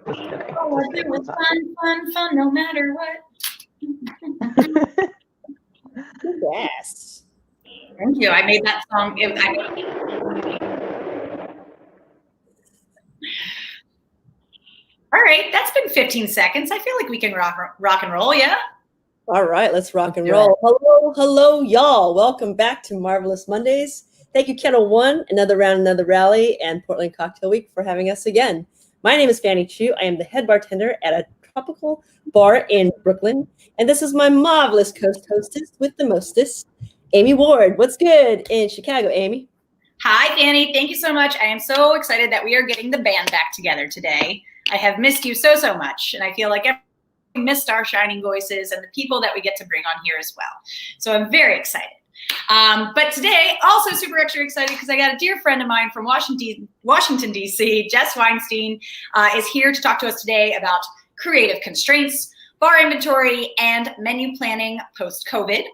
Just kidding. Oh, Just it kidding. was fun, no matter what. Yes. Thank you. I made that song. All right, that's been 15 seconds. I feel like we can rock and roll, yeah? All right, let's rock and roll. Hello, y'all. Welcome back to Marvelous Mondays. Thank you, Ketel One, another round, another rally, and Portland Cocktail Week for having us again. My name is Fanny Chu. I am the head bartender at a tropical bar in Brooklyn, and this is my marvelous hostess with the mostest, Amie Ward. What's good in Chicago, Amie? Hi, Fanny. Thank you so much. I am so excited that we are getting the band back together today. I have missed you so much, and I feel like we missed our shining voices and the people that we get to bring on here as well. So I'm very excited. But today, also super extra excited because I got a dear friend of mine from Washington, D.C., Jessi Weinstein, is here to talk to us today about creative constraints, bar inventory, and menu planning post-COVID.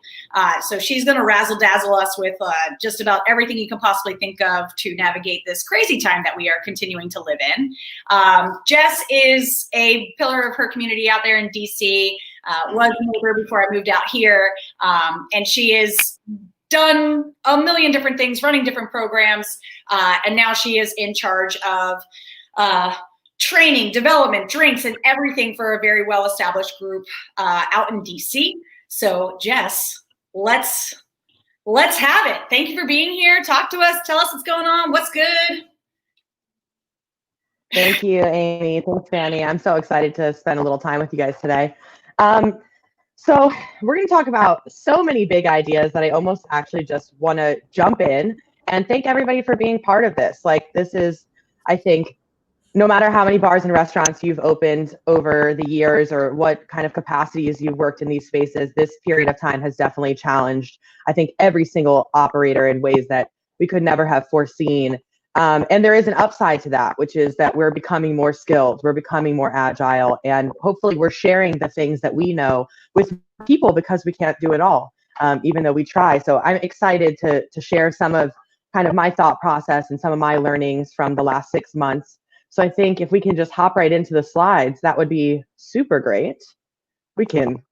So she's going to razzle-dazzle us with just about everything you can possibly think of to navigate this crazy time that we are continuing to live in. Jess is a pillar of her community out there in D.C., was a neighbor before I moved out here, and she is done a million different things, running different programs, and now she is in charge of training, development, drinks, and everything for a very well-established group out in DC. So Jess, let's have it. Thank you for being here. Talk to us. Tell us what's going on. What's good? Thank you, Amie. Thanks, Fanny. I'm so excited to spend a little time with you guys today. So we're going to talk about so many big ideas that I almost actually just want to jump in and thank everybody for being part of this. Like, this is, I think, no matter how many bars and restaurants you've opened over the years or what kind of capacities you've worked in these spaces, this period of time has definitely challenged, I think, every single operator in ways that we could never have foreseen. And there is an upside to that, which is that we're becoming more skilled, we're becoming more agile, and hopefully we're sharing the things that we know with people because we can't do it all, even though we try. So I'm excited to share some of kind of my thought process and some of my learnings from the last 6 months. So I think if we can just hop right into the slides, that would be super great. We can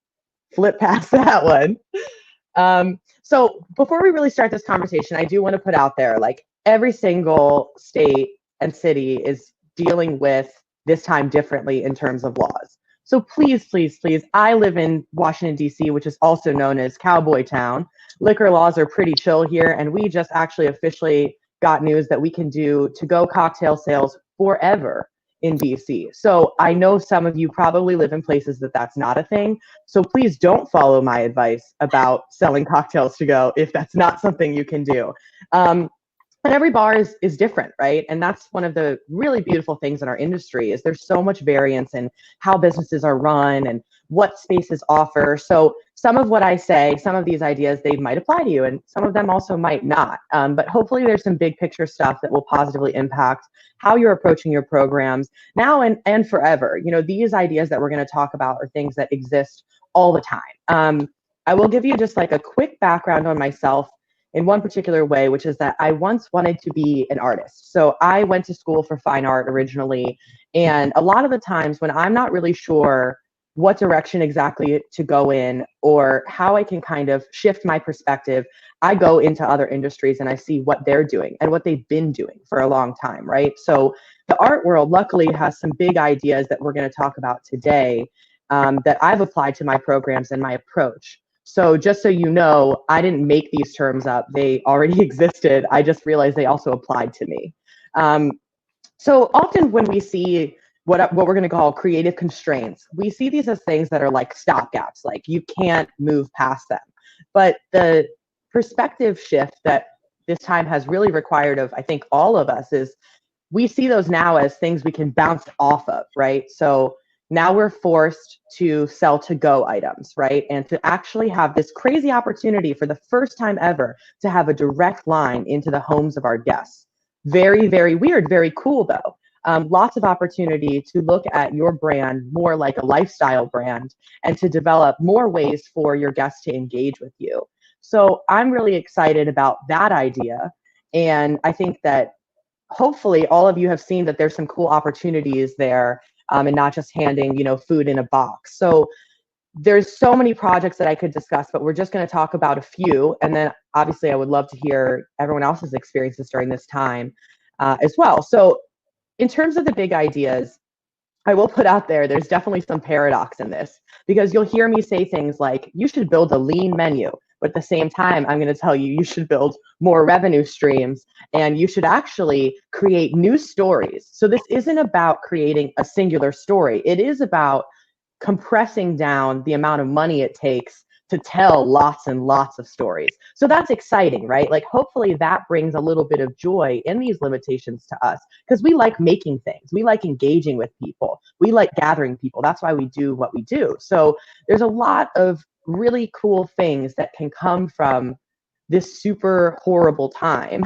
flip past that one. So before we really start this conversation, I do want to put out there, like, every single state and city is dealing with this time differently in terms of laws. So please, please, please, I live in Washington, D.C., which is also known as Cowboy Town. Liquor laws are pretty chill here, and we just actually officially got news that we can do to-go cocktail sales forever in DC. So I know some of you probably live in places that that's not a thing. So please don't follow my advice about selling cocktails to go if that's not something you can do. And every bar is different, right? And that's one of the really beautiful things in our industry is there's so much variance in how businesses are run and what spaces offer. So some of what I say, some of these ideas, they might apply to you and some of them also might not. But hopefully there's some big picture stuff that will positively impact how you're approaching your programs now and forever. You know, these ideas that we're going to talk about are things that exist all the time. I will give you just like a quick background on myself in one particular way, which is that I once wanted to be an artist. So I went to school for fine art originally. And a lot of the times when I'm not really sure what direction exactly to go in or how I can kind of shift my perspective, I go into other industries and I see what they're doing and what they've been doing for a long time, right? So the art world luckily has some big ideas that we're going to talk about today that I've applied to my programs and my approach. So just so you know, I didn't make these terms up. They already existed. I just realized they also applied to me. So often when we see what we're going to call creative constraints, we see these as things that are like stopgaps, like you can't move past them. But the perspective shift that this time has really required of, I think, all of us is we see those now as things we can bounce off of, right? So now we're forced to sell to-go items, right? And to actually have this crazy opportunity for the first time ever to have a direct line into the homes of our guests. Very, very weird, very cool though. Lots of opportunity to look at your brand more like a lifestyle brand and to develop more ways for your guests to engage with you. So I'm really excited about that idea. And I think that hopefully all of you have seen that there's some cool opportunities there and not just handing, food in a box. So there's so many projects that I could discuss, but we're just going to talk about a few. And then obviously I would love to hear everyone else's experiences during this time as well. So in terms of the big ideas, I will put out there's definitely some paradox in this, because you'll hear me say things like, you should build a lean menu. But at the same time, I'm going to tell you, you should build more revenue streams and you should actually create new stories. So this isn't about creating a singular story. It is about compressing down the amount of money it takes to tell lots and lots of stories. So that's exciting, right? Like, hopefully that brings a little bit of joy in these limitations to us, because we like making things. We like engaging with people. We like gathering people. That's why we do what we do. So there's a lot of really cool things that can come from this super horrible time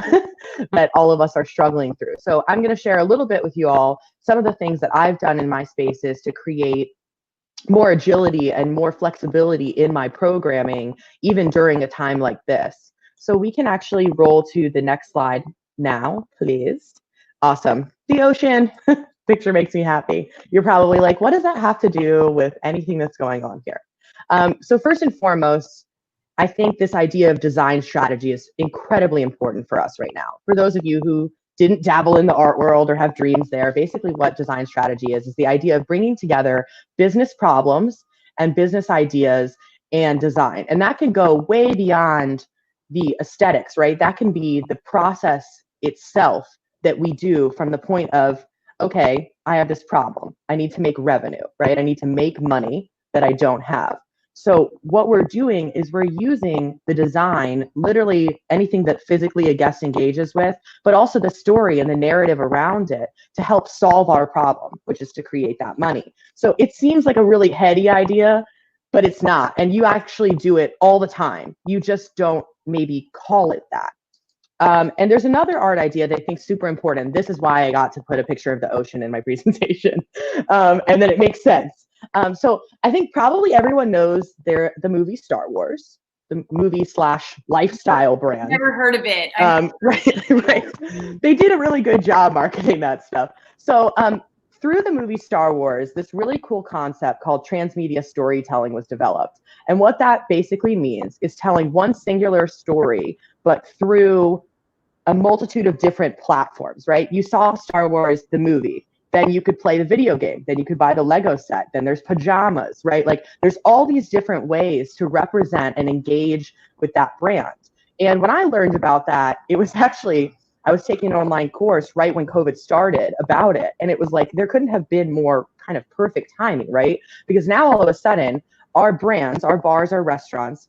that all of us are struggling through. So I'm going to share a little bit with you all some of the things that I've done in my spaces to create more agility and more flexibility in my programming, even during a time like this. So we can actually roll to the next slide now, please. Awesome. The ocean picture makes me happy. You're probably like, what does that have to do with anything that's going on here? So first and foremost, I think this idea of design strategy is incredibly important for us right now. For those of you who didn't dabble in the art world or have dreams there, basically what design strategy is the idea of bringing together business problems and business ideas and design. And that can go way beyond the aesthetics, right? That can be the process itself that we do from the point of, okay, I have this problem. I need to make revenue, right? I need to make money that I don't have. So what we're doing is we're using the design, literally anything that physically a guest engages with, but also the story and the narrative around it to help solve our problem, which is to create that money. So it seems like a really heady idea, but it's not. And you actually do it all the time. You just don't maybe call it that. And there's another art idea that I think is super important. This is why I got to put a picture of the ocean in my presentation. And then it makes sense. So I think probably everyone knows the movie Star Wars, the movie/lifestyle brand. Never heard of it. Right. They did a really good job marketing that stuff. So through the movie Star Wars, this really cool concept called transmedia storytelling was developed. And what that basically means is telling one singular story, but through a multitude of different platforms, right? You saw Star Wars, the movie. Then you could play the video game. Then you could buy the Lego set. Then there's pajamas, right? Like, there's all these different ways to represent and engage with that brand. And when I learned about that, it was actually, I was taking an online course right when COVID started about it. And it was like, there couldn't have been more kind of perfect timing, right? Because now all of a sudden, our brands, our bars, our restaurants,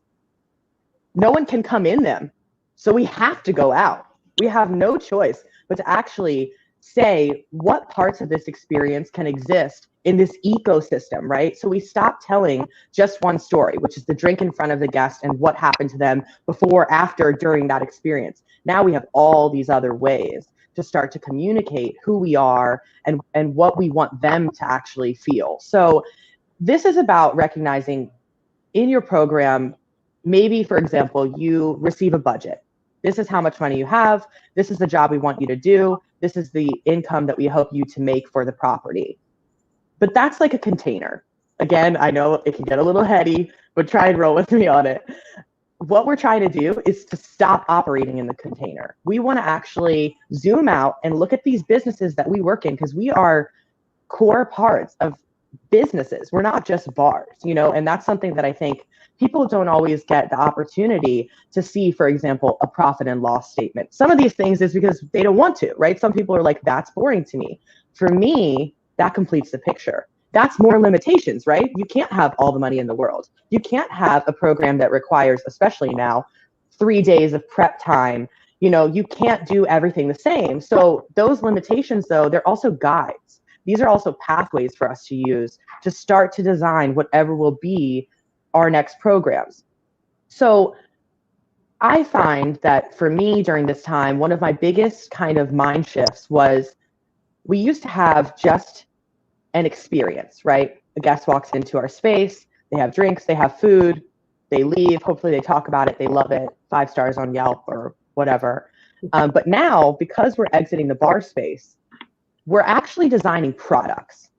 no one can come in them. So we have to go out. We have no choice but to actually say what parts of this experience can exist in this ecosystem, right? So we stop telling just one story, which is the drink in front of the guest and what happened to them before, after, during that experience. Now we have all these other ways to start to communicate who we are and what we want them to actually feel. So this is about recognizing in your program, maybe, for example, you receive a budget. This is how much money you have. This is the job we want you to do. This is the income that we hope you to make for the property. But that's like a container. Again, I know it can get a little heady, but try and roll with me on it. What we're trying to do is to stop operating in the container. We want to actually zoom out and look at these businesses that we work in, because we are core parts of businesses. We're not just bars, and that's something that I think people don't always get the opportunity to see. For example, a profit and loss statement. Some of these things is because they don't want to, right? Some people are like, that's boring to me. For me, that completes the picture. That's more limitations, right? You can't have all the money in the world. You can't have a program that requires, especially now, 3 days of prep time. You can't do everything the same. So those limitations, though, they're also guides. These are also pathways for us to use to start to design whatever will be our next programs. So I find that for me during this time, one of my biggest kind of mind shifts was we used to have just an experience, right? A guest walks into our space, they have drinks, they have food, they leave. Hopefully they talk about it, they love it, 5 stars on Yelp or whatever. But now, because we're exiting the bar space, we're actually designing products.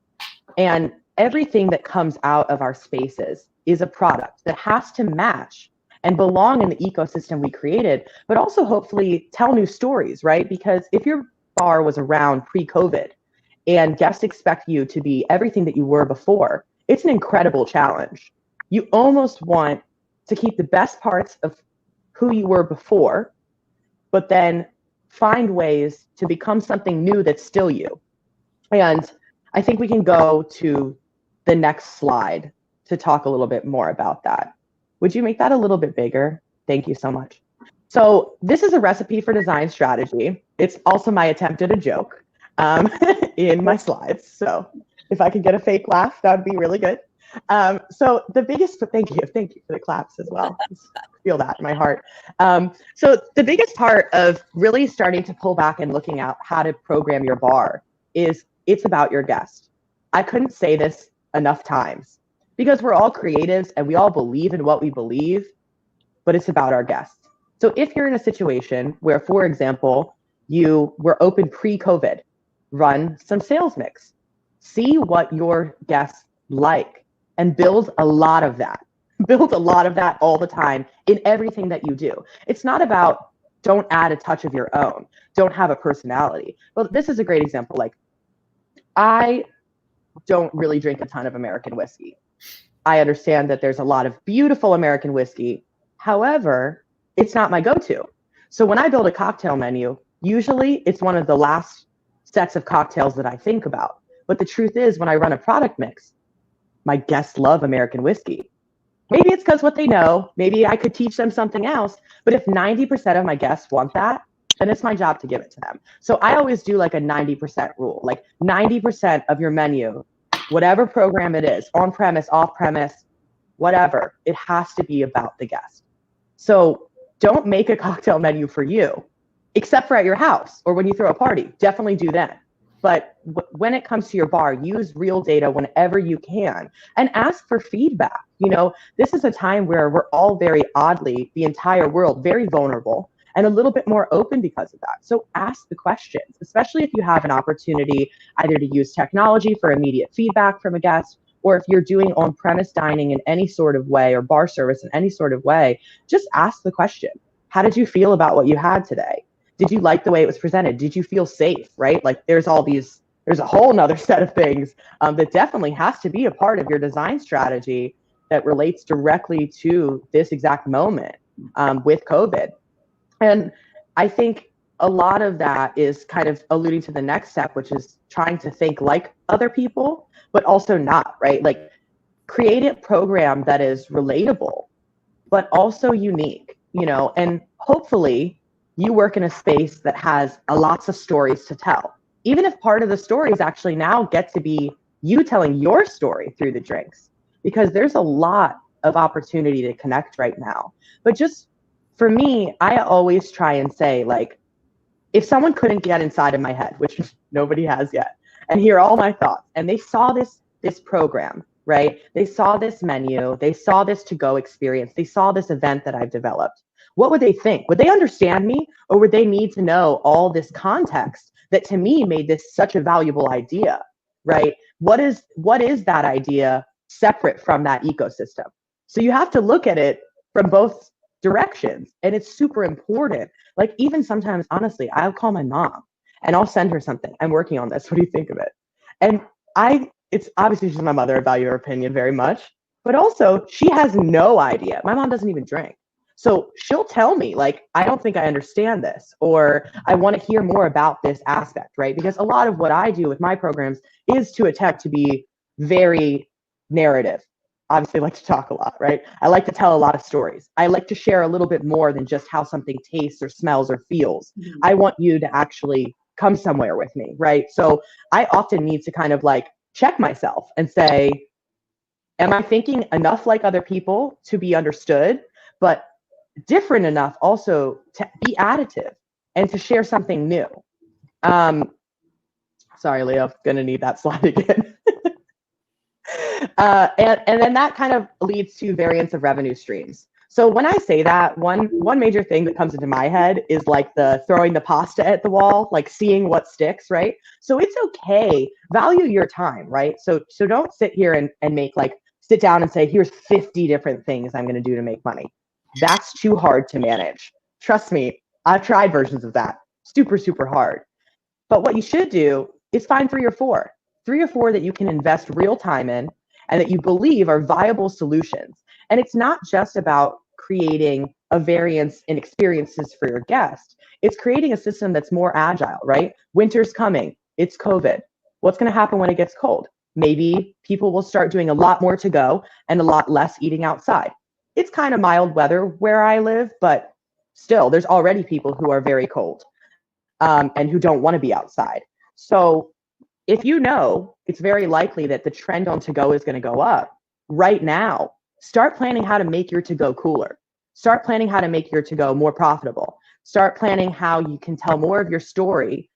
And everything that comes out of our spaces is a product that has to match and belong in the ecosystem we created, but also hopefully tell new stories, right? Because if your bar was around pre-COVID and guests expect you to be everything that you were before, it's an incredible challenge. You almost want to keep the best parts of who you were before, but then find ways to become something new that's still you. And I think we can go to the next slide to talk a little bit more about that. Would you make that a little bit bigger? Thank you so much. So this is a recipe for design strategy. It's also my attempt at a joke in my slides. So if I could get a fake laugh, that would be really good. So the biggest, thank you for the claps as well. Feel that in my heart. So the biggest part of really starting to pull back and looking at how to program your bar is it's about your guest. I couldn't say this enough times because we're all creatives and we all believe in what we believe, but it's about our guests. So if you're in a situation where, for example, you were open pre-COVID, run some sales mix, see what your guests like and build a lot of that. Build a lot of that all the time in everything that you do. It's not about don't add a touch of your own, don't have a personality. Well, this is a great example. Like, I don't really drink a ton of American whiskey. I understand that there's a lot of beautiful American whiskey. However, it's not my go-to. So when I build a cocktail menu, usually it's one of the last sets of cocktails that I think about. But the truth is, when I run a product mix, my guests love American whiskey. Maybe it's because what they know, maybe I could teach them something else. But if 90% of my guests want that, then it's my job to give it to them. So I always do like a 90% rule, like 90% of your menu, whatever program it is, on premise, off premise, whatever, it has to be about the guest. So don't make a cocktail menu for you, except for at your house or when you throw a party. Definitely do that. But when it comes to your bar, use real data whenever you can and ask for feedback. You know, this is a time where we're all very oddly, the entire world, very vulnerable and a little bit more open because of that. So ask the questions, especially if you have an opportunity either to use technology for immediate feedback from a guest, or if you're doing on-premise dining in any sort of way or bar service in any sort of way, just ask the question. How did you feel about what you had today? Did you like the way it was presented? Did you feel safe, right? Like there's a whole nother set of things that definitely has to be a part of your design strategy that relates directly to this exact moment with COVID. And I think a lot of that is kind of alluding to the next step, which is trying to think like other people, but also not, right? Like create a program that is relatable, but also unique, you know, and hopefully you work in a space that has lots of stories to tell. Even if part of the stories actually now get to be you telling your story through the drinks, because there's a lot of opportunity to connect right now. But just for me, I always try and say, like, if someone couldn't get inside of my head, which nobody has yet, and hear all my thoughts, and they saw this program, right? They saw this menu, they saw this to-go experience, they saw this event that I've developed, what would they think? Would they understand me, or would they need to know all this context that to me made this such a valuable idea, right? What is that idea separate from that ecosystem? So you have to look at it from both directions, and it's super important. Like even sometimes, honestly, I'll call my mom and I'll send her something. I'm working on this. What do you think of it? And it's obviously she's my mother. I value her opinion very much, but also she has no idea. My mom doesn't even drink. So she'll tell me, like, I don't think I understand this, or I want to hear more about this aspect, right? Because a lot of what I do with my programs is to attempt to be very narrative. Obviously, I like to talk a lot, right? I like to tell a lot of stories. I like to share a little bit more than just how something tastes or smells or feels. Mm-hmm. I want you to actually come somewhere with me, right? So I often need to kind of like check myself and say, am I thinking enough like other people to be understood, but different enough also to be additive and to share something new? Sorry, Leo, I'm gonna need that slide again. And then that kind of leads to variants of revenue streams. So when I say that, one major thing that comes into my head is like the throwing the pasta at the wall, like seeing what sticks, right? So it's okay. Value your time, right? So don't sit here and make like sit down and say, here's 50 different things I'm going to do to make money. That's too hard to manage. Trust me, I've tried versions of that. Super, super hard. But what you should do is find three or four that you can invest real time in and that you believe are viable solutions. And it's not just about creating a variance in experiences for your guest. It's creating a system that's more agile, right? Winter's coming. It's COVID. What's going to happen when it gets cold? Maybe people will start doing a lot more to go and a lot less eating outside. It's kind of mild weather where I live, but still, there's already people who are very cold and who don't want to be outside. So if you know it's very likely that the trend on to go is going to go up right now, start planning how to make your to go cooler. Start planning how to make your to go more profitable. Start planning how you can tell more of your story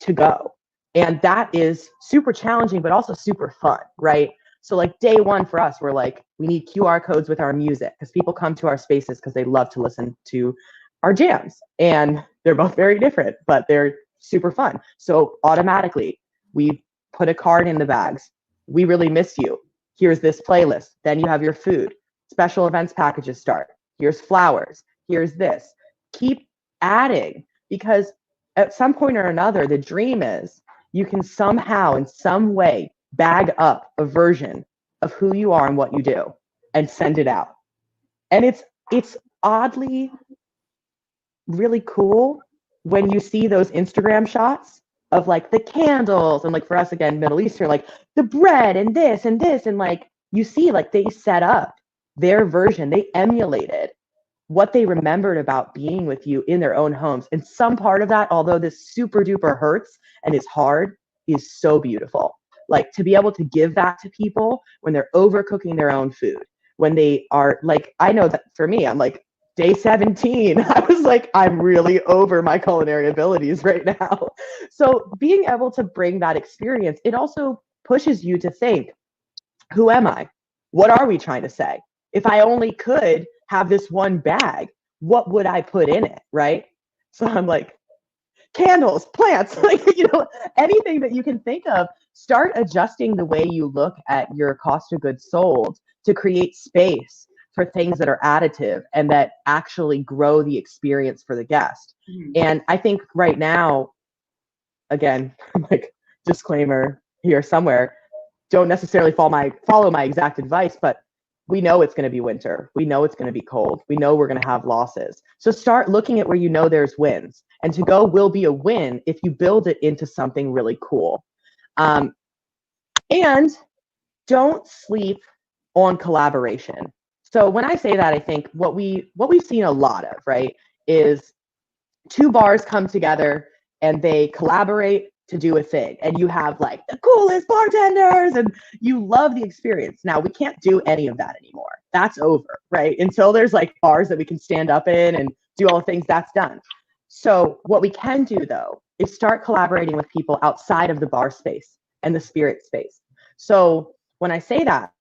to go. And that is super challenging, but also super fun, right? So like day one for us, we're like, we need QR codes with our music because people come to our spaces because they love to listen to our jams. And they're both very different, but they're super fun. So automatically, we put a card in the bags. We really miss you. Here's this playlist. Then you have your food. Special events packages start. Here's flowers. Here's this. Keep adding because at some point or another, the dream is you can somehow, in some way, bag up a version of who you are and what you do and send it out. And it's oddly really cool when you see those Instagram shots of like the candles and like for us again, Middle Eastern, like the bread and this and like you see like they set up their version, they emulated what they remembered about being with you in their own homes. And some part of that, although this super duper hurts and is hard, is so beautiful. Like to be able to give that to people when they're overcooking their own food, when they are like, I know that for me, I'm like, day 17, I was like, I'm really over my culinary abilities right now. So being able to bring that experience, it also pushes you to think, who am I? What are we trying to say? If I only could have this one bag, what would I put in it, right? So I'm like, candles, plants, like, anything that you can think of, start adjusting the way you look at your cost of goods sold to create space for things that are additive and that actually grow the experience for the guest. Mm-hmm. And I think right now, again, like disclaimer here somewhere, don't necessarily follow my exact advice, but we know it's going to be winter. We know it's going to be cold. We know we're going to have losses. So start looking at where you know there's wins. And to go will be a win if you build it into something really cool. And don't sleep on collaboration. So when I say that, I think what we've seen a lot of, right, is two bars come together and they collaborate to do a thing. And you have like the coolest bartenders and you love the experience. Now we can't do any of that anymore. That's over, right? Until there's like bars that we can stand up in and do all the things, that's done. So what we can do though is start collaborating with people outside of the bar space and the spirit space. So when I say that,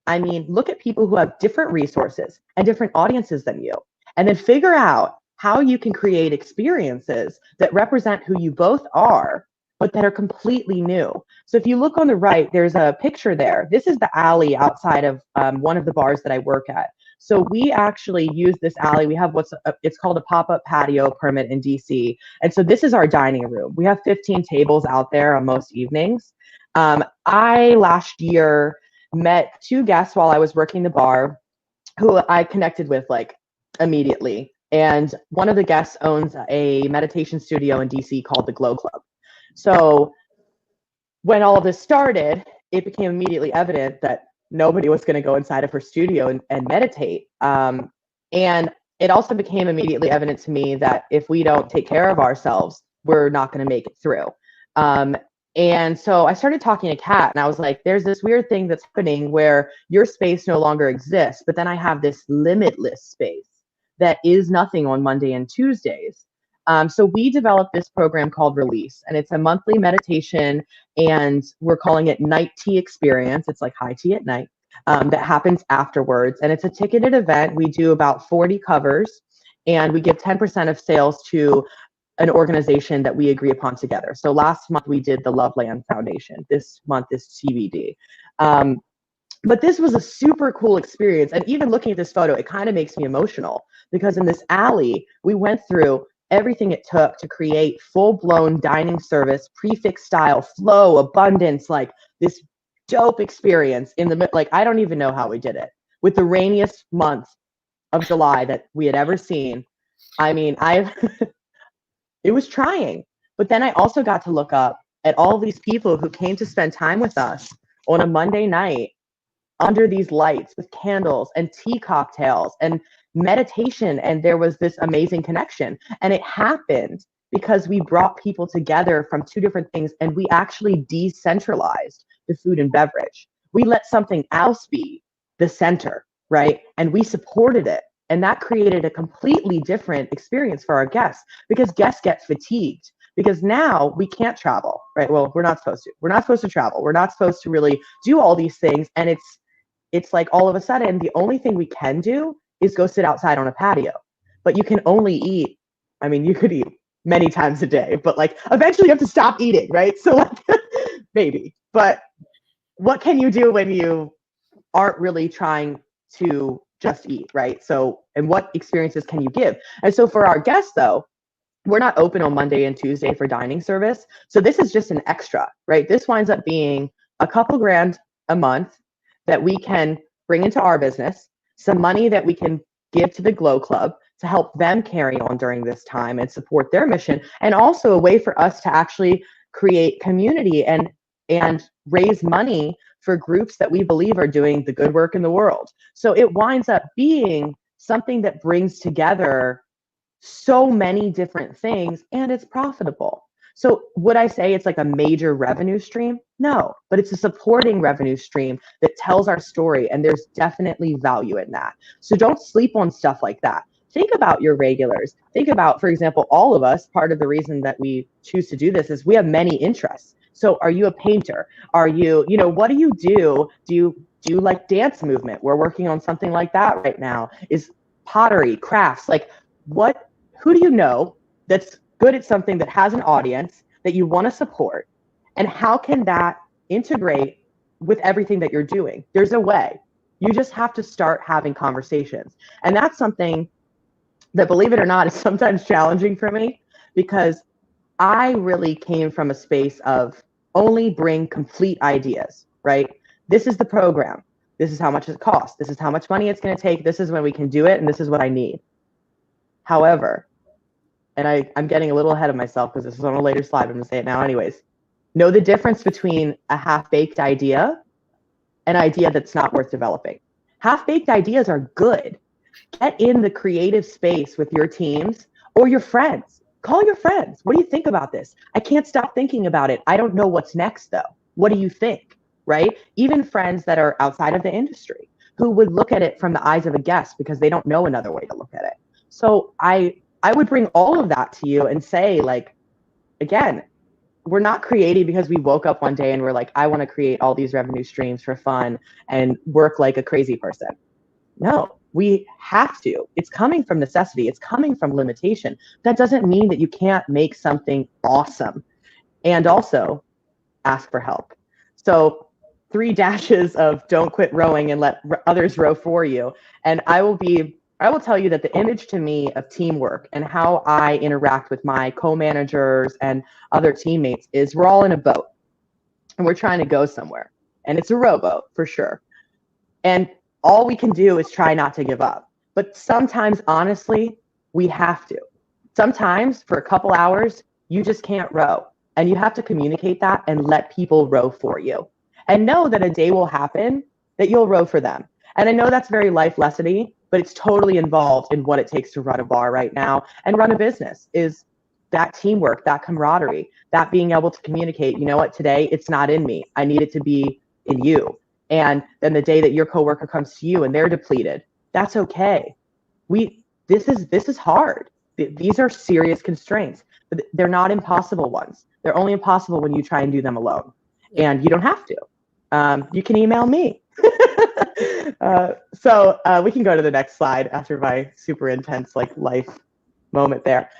I mean, look at people who have different resources and different audiences than you, and then figure out how you can create experiences that represent who you both are, but that are completely new. So if you look on the right, there's a picture there. This is the alley outside of one of the bars that I work at. So we actually use this alley. We have it's called a pop-up patio permit in DC. And so this is our dining room. We have 15 tables out there on most evenings. I last year met two guests while I was working the bar who I connected with like immediately. And one of the guests owns a meditation studio in DC called the Glow Club. So when all of this started, it became immediately evident that nobody was going to go inside of her studio and meditate. And it also became immediately evident to me that if we don't take care of ourselves, we're not going to make it through. And so I started talking to Kat and I was like, there's this weird thing that's happening where your space no longer exists, but then I have this limitless space that is nothing on Monday and Tuesdays. So we developed this program called Release, and it's a monthly meditation, and we're calling it Night Tea Experience. It's like high tea at night. that happens afterwards. And it's a ticketed event. We do about 40 covers, and we give 10% of sales to an organization that we agree upon together. So last month we did the Loveland Foundation. This month is TBD. But this was a super cool experience. And even looking at this photo, it kind of makes me emotional, because in this alley, we went through everything it took to create full-blown dining service, prefix style, flow, abundance, like this dope experience in the, like, I don't even know how we did it, with the rainiest month of July that we had ever seen. I mean, it was trying. But then I also got to look up at all these people who came to spend time with us on a Monday night under these lights with candles and tea cocktails and meditation. And there was this amazing connection. And it happened because we brought people together from two different things, and we actually decentralized the food and beverage. We let something else be the center, right? And we supported it. And that created a completely different experience for our guests, because guests get fatigued. Because now we can't travel, right? Well, we're not supposed to. We're not supposed to travel. We're not supposed to really do all these things. And it's like all of a sudden, the only thing we can do is go sit outside on a patio. But you can only eat, I mean, you could eat many times a day, but like eventually you have to stop eating, right? So like, maybe. But what can you do when you aren't really trying to just eat, right? So, and what experiences can you give? And so for our guests, though, we're not open on Monday and Tuesday for dining service. So this is just an extra, right? This winds up being a couple grand a month that we can bring into our business, some money that we can give to the Glow Club to help them carry on during this time and support their mission, and also a way for us to actually create community and raise money for groups that we believe are doing the good work in the world. So it winds up being something that brings together so many different things, and it's profitable. So would I say it's like a major revenue stream? No, but it's a supporting revenue stream that tells our story, and there's definitely value in that. So don't sleep on stuff like that. Think about your regulars. Think about, for example, all of us, part of the reason that we choose to do this is we have many interests. So are you a painter? Are you, what do you do? Do you do like dance movement? We're working on something like that right now. Is pottery, crafts, like who do you know that's good at something that has an audience that you want to support? And how can that integrate with everything that you're doing? There's a way. You just have to start having conversations. And that's something that, believe it or not, is sometimes challenging for me, because I really came from a space of only bring complete ideas, right? This is the program. This is how much it costs. This is how much money it's going to take. This is when we can do it. And this is what I need. However, and I'm getting a little ahead of myself because this is on a later slide, I'm going to say it now anyways. Know the difference between a half-baked idea and an idea that's not worth developing. Half-baked ideas are good. Get in the creative space with your teams or your friends. Call your friends. What do you think about this? I can't stop thinking about it. I don't know what's next, though. What do you think, right? Even friends that are outside of the industry who would look at it from the eyes of a guest because they don't know another way to look at it. So I would bring all of that to you and say, like, again, we're not creating because we woke up one day and we're like, I want to create all these revenue streams for fun and work like a crazy person. No, we have to. It's coming from necessity. It's coming from limitation. That doesn't mean that you can't make something awesome. And also ask for help. So 3 dashes of don't quit rowing and let others row for you. And I will tell you that the image to me of teamwork and how I interact with my co-managers and other teammates is we're all in a boat and we're trying to go somewhere. And it's a rowboat for sure. And all we can do is try not to give up. But sometimes, honestly, we have to. Sometimes for a couple hours, you just can't row. And you have to communicate that and let people row for you. And know that a day will happen that you'll row for them. And I know that's very life lessony, but it's totally involved in what it takes to run a bar right now and run a business, is that teamwork, that camaraderie, that being able to communicate, you know what, today it's not in me. I need it to be in you. And then the day that your coworker comes to you and they're depleted, that's okay. This is hard. These are serious constraints, but they're not impossible ones. They're only impossible when you try and do them alone. And you don't have to. You can email me So we can go to the next slide after my super intense like life moment there.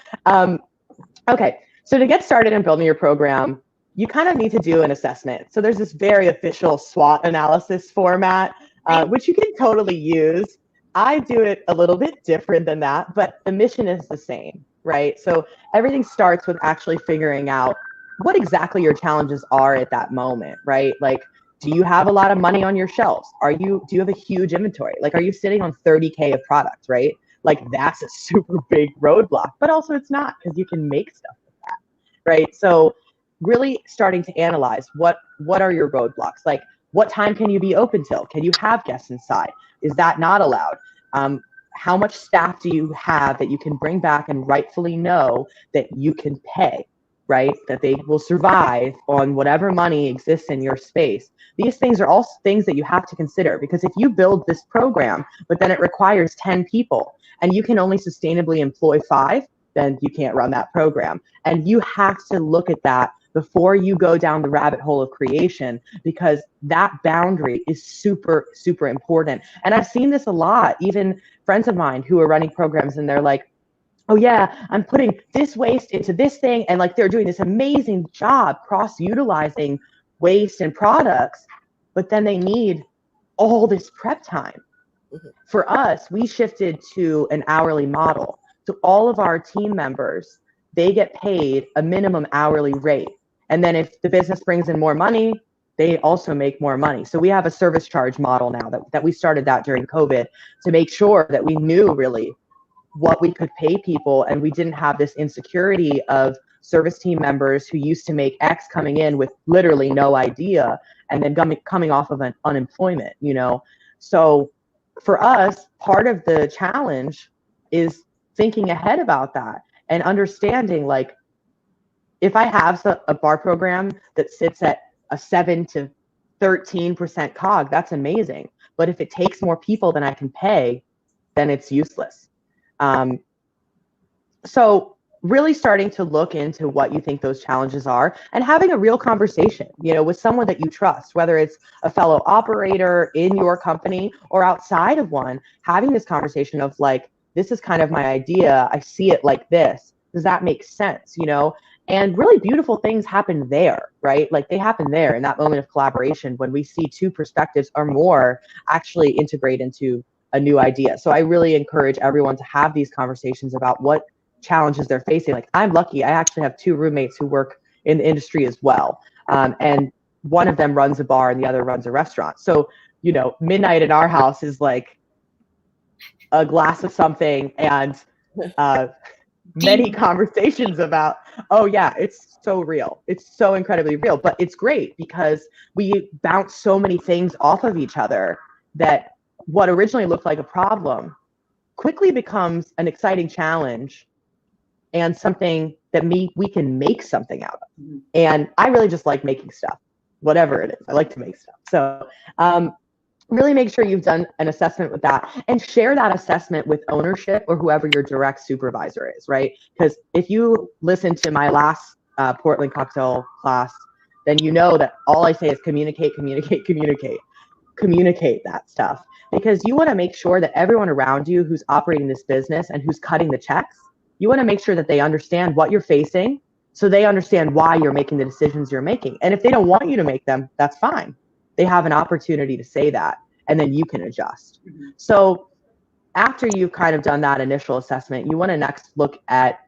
Okay, so to get started in building your program, you kind of need to do an assessment. So there's this very official SWOT analysis format, which you can totally use. I do it a little bit different than that, but the mission is the same, right? So everything starts with actually figuring out what exactly your challenges are at that moment, right? Like, do you have a lot of money on your shelves? Do you have a huge inventory? Like, are you sitting on 30K of products, right? Like, that's a super big roadblock, but also it's not, because you can make stuff with that, right? So really starting to analyze what are your roadblocks? Like, what time can you be open till? Can you have guests inside? Is that not allowed? How much staff do you have that you can bring back and rightfully know that you can pay, right? That they will survive on whatever money exists in your space. These things are all things that you have to consider, because if you build this program, but then it requires 10 people and you can only sustainably employ 5, then you can't run that program. And you have to look at that before you go down the rabbit hole of creation, because that boundary is super, super important. And I've seen this a lot, even friends of mine who are running programs and they're like, oh yeah, I'm putting this waste into this thing. And like, they're doing this amazing job cross-utilizing waste and products, but then they need all this prep time. For us, we shifted to an hourly model. So all of our team members, they get paid a minimum hourly rate. And then if the business brings in more money, they also make more money. So we have a service charge model now that we started that during COVID to make sure that we knew really what we could pay people, and we didn't have this insecurity of service team members who used to make X coming in with literally no idea and then coming off of an unemployment, you know? So for us, part of the challenge is thinking ahead about that and understanding, like, if I have a bar program that sits at a 7 to 13% COG, that's amazing. But if it takes more people than I can pay, then it's useless. So really starting to look into what you think those challenges are and having a real conversation, you know, with someone that you trust, whether it's a fellow operator in your company or outside of one, having this conversation of like, this is kind of my idea. I see it like this. Does that make sense? You know, and really beautiful things happen there, right? Like they happen there in that moment of collaboration when we see 2 perspectives or more actually integrate into a new idea. So I really encourage everyone to have these conversations about what challenges they're facing. Like, I'm lucky, I actually have 2 roommates who work in the industry as well. And one of them runs a bar and the other runs a restaurant. So, you know, midnight in our house is like a glass of something and many conversations about, oh yeah, it's so real. It's so incredibly real, but it's great because we bounce so many things off of each other that what originally looked like a problem quickly becomes an exciting challenge and something that we can make something out of. And I really just like making stuff, whatever it is. I like to make stuff. So really make sure you've done an assessment with that and share that assessment with ownership or whoever your direct supervisor is, right? Because if you listen to my last Portland cocktail class, then you know that all I say is communicate, communicate, communicate. Communicate that stuff, because you want to make sure that everyone around you who's operating this business and who's cutting the checks, you want to make sure that they understand what you're facing so they understand why you're making the decisions you're making. And if they don't want you to make them, that's fine. They have an opportunity to say that, and then you can adjust. So after you've kind of done that initial assessment, you want to next look at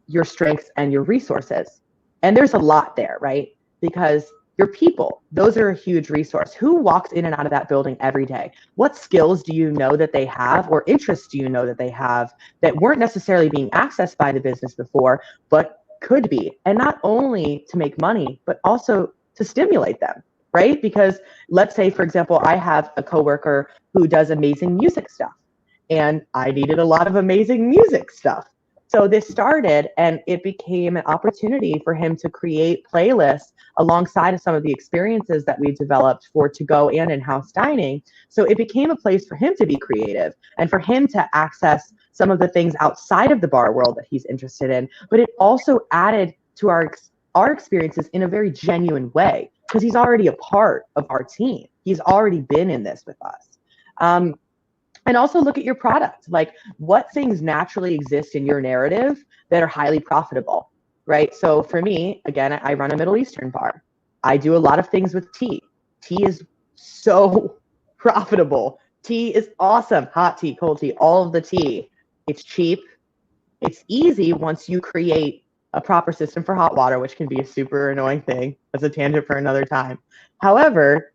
your strengths and your resources. And there's a lot there, right? Because your people, those are a huge resource. Who walks in and out of that building every day? What skills do you know that they have, or interests do you know that they have that weren't necessarily being accessed by the business before, but could be? And not only to make money, but also to stimulate them, right? Because let's say, for example, I have a coworker who does amazing music stuff, and I needed a lot of amazing music stuff. So this started, and it became an opportunity for him to create playlists alongside of some of the experiences that we developed for to-go and in-house dining. So it became a place for him to be creative and for him to access some of the things outside of the bar world that he's interested in. But it also added to our experiences in a very genuine way. because he's already a part of our team. He's already been in this with us. And also look at your product. Like, what things naturally exist in your narrative that are highly profitable, right? So for me, again, I run a Middle Eastern bar. I do a lot of things with tea. Tea is so profitable. Tea is awesome. Hot tea, cold tea, all of the tea. It's cheap. It's easy once you create a proper system for hot water, which can be a super annoying thing. That's a tangent for another time. However,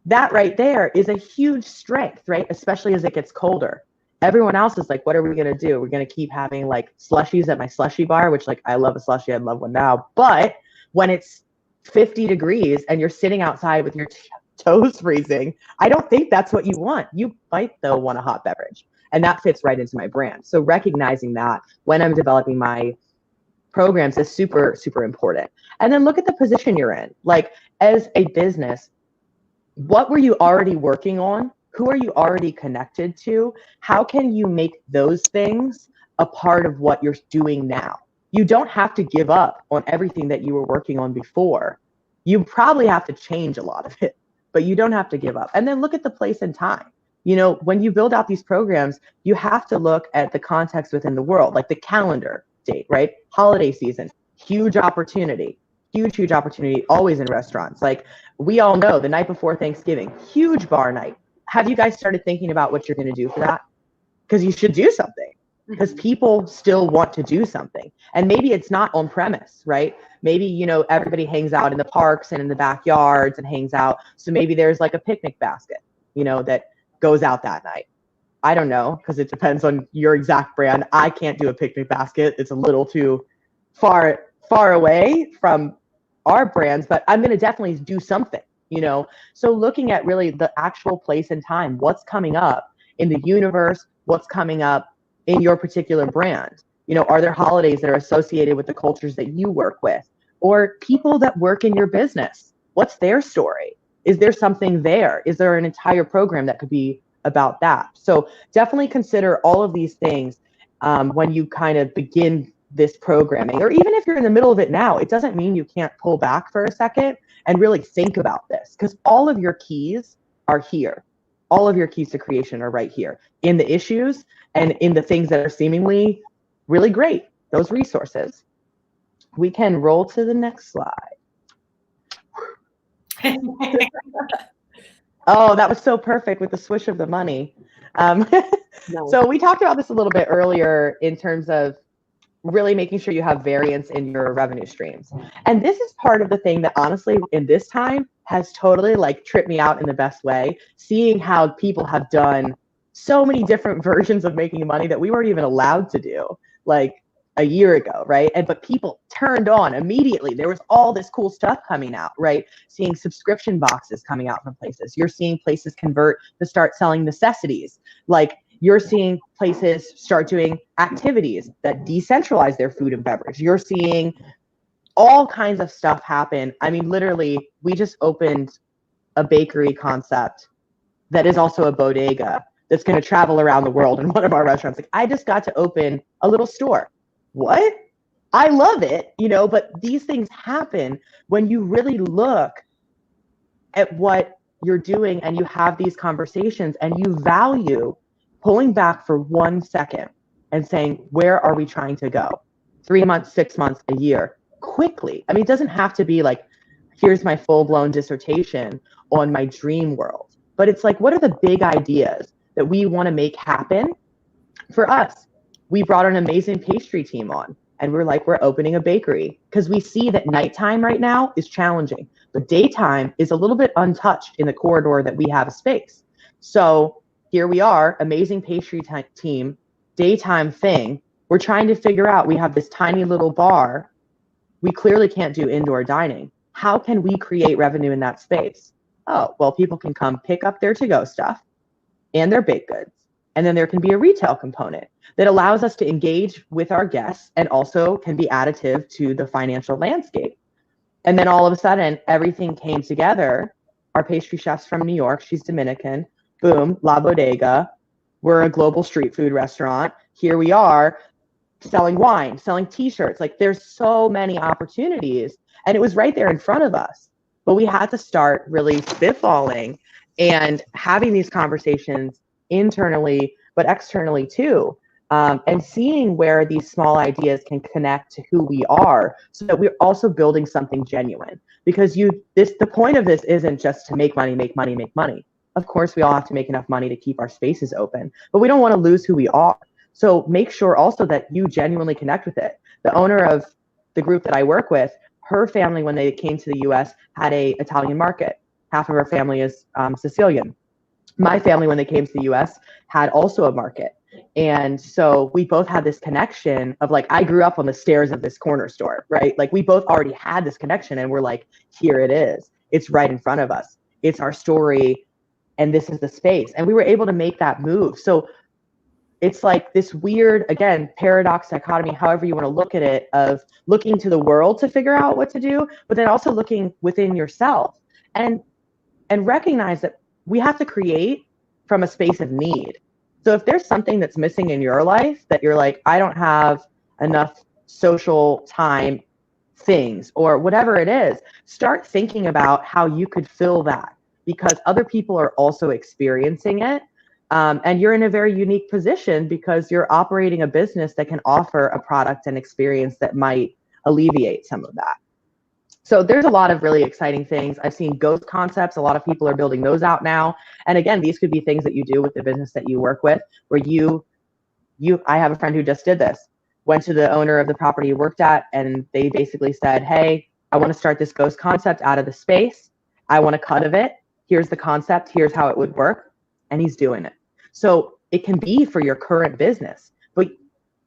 that right there is a huge strength, right? Especially as it gets colder. Everyone else is like, what are we going to do? We're going to keep having like slushies at my slushie bar, which like I love a slushie. I'd love one now. But when it's 50 degrees and you're sitting outside with your toes freezing, I don't think that's what you want. You might though want a hot beverage. And that fits right into my brand. So recognizing that when I'm developing my programs is super, super important. And then look at the position you're in. Like, as a business, what were you already working on? Who are you already connected to? How can you make those things a part of what you're doing now? You don't have to give up on everything that you were working on before. You probably have to change a lot of it, but you don't have to give up. And then look at the place and time. You know, when you build out these programs, you have to look at the context within the world, like the calendar date, right? Holiday season, huge opportunity. Huge opportunity always in restaurants. Like, we all know the night before Thanksgiving, huge bar night. Have you guys started thinking about what you're going to do for that? Because you should do something, because people still want to do something. And maybe it's not on premise, right? Maybe, you know, everybody hangs out in the parks and in the backyards and hangs out. So maybe there's like a picnic basket, you know, that goes out that night. I don't know, because it depends on your exact brand. I can't do a picnic basket. It's a little too far away from our brands, but I'm going to definitely do something, you know? So looking at really the actual place and time, what's coming up in the universe, what's coming up in your particular brand. You know, are there holidays that are associated with the cultures that you work with, or people that work in your business? What's their story? Is there something there? Is there an entire program that could be about that? So definitely consider all of these things when you kind of begin this programming, or even if you're in the middle of it now, it doesn't mean you can't pull back for a second and really think about this, because all of your keys are here. All of your keys to creation are right here in the issues and in the things that are seemingly really great, those resources. We can roll to the next slide. Oh, that was so perfect with the swish of the money. So we talked about this a little bit earlier in terms of really making sure you have variance in your revenue streams. And this is part of the thing that honestly in this time has totally like tripped me out in the best way, seeing how people have done so many different versions of making money that we weren't even allowed to do like a year ago, right? But people turned on immediately. There was all this cool stuff coming out, right? Seeing subscription boxes coming out from places. You're seeing places convert to start selling necessities. Like, you're seeing places start doing activities that decentralize their food and beverage. You're seeing all kinds of stuff happen. I mean, literally, we just opened a bakery concept that is also a bodega that's going to travel around the world in one of our restaurants. Like, I just got to open a little store. What? I love it, you know, but these things happen when you really look at what you're doing and you have these conversations and you value pulling back for 1 second and saying, where are we trying to go? 3 months, 6 months, a year, quickly. I mean, it doesn't have to be like, here's my full-blown dissertation on my dream world, but it's like, what are the big ideas that we want to make happen? For us, we brought an amazing pastry team on, and we're like, we're opening a bakery because we see that nighttime right now is challenging, but daytime is a little bit untouched in the corridor that we have a space. So here we are, amazing pastry team, daytime thing. We're trying to figure out, we have this tiny little bar. We clearly can't do indoor dining. How can we create revenue in that space? Oh, well, people can come pick up their to-go stuff and their baked goods. And then there can be a retail component that allows us to engage with our guests and also can be additive to the financial landscape. And then all of a sudden, everything came together. Our pastry chef's from New York. She's Dominican. Boom, La Bodega. We're a global street food restaurant. Here we are selling wine, selling t-shirts. Like, there's so many opportunities, and it was right there in front of us. But we had to start really spitballing and having these conversations internally, but externally too, and seeing where these small ideas can connect to who we are, so that we're also building something genuine. Because the point of this isn't just to make money, make money, make money. Of course, we all have to make enough money to keep our spaces open, but we don't want to lose who we are. So make sure also that you genuinely connect with it. The owner of the group that I work with, her family, when they came to the US, had a Italian market. Half of her family is Sicilian. My family, when they came to the US, had also a market. And so we both had this connection of like, I grew up on the stairs of this corner store, right? Like we both already had this connection, and we're like, here it is. It's right in front of us. It's our story, and this is the space. And we were able to make that move. So it's like this weird, again, paradox, dichotomy, however you want to look at it, of looking to the world to figure out what to do, but then also looking within yourself and recognize that we have to create from a space of need. So if there's something that's missing in your life that you're like, I don't have enough social time things, or whatever it is, start thinking about how you could fill that, because other people are also experiencing it. And you're in a very unique position because you're operating a business that can offer a product and experience that might alleviate some of that. So there's a lot of really exciting things. I've seen ghost concepts. A lot of people are building those out now. And again, these could be things that you do with the business that you work with, where I have a friend who just did this, went to the owner of the property he worked at, and they basically said, hey, I want to start this ghost concept out of the space. I want a cut of it. Here's the concept. Here's how it would work. And he's doing it. So it can be for your current business, but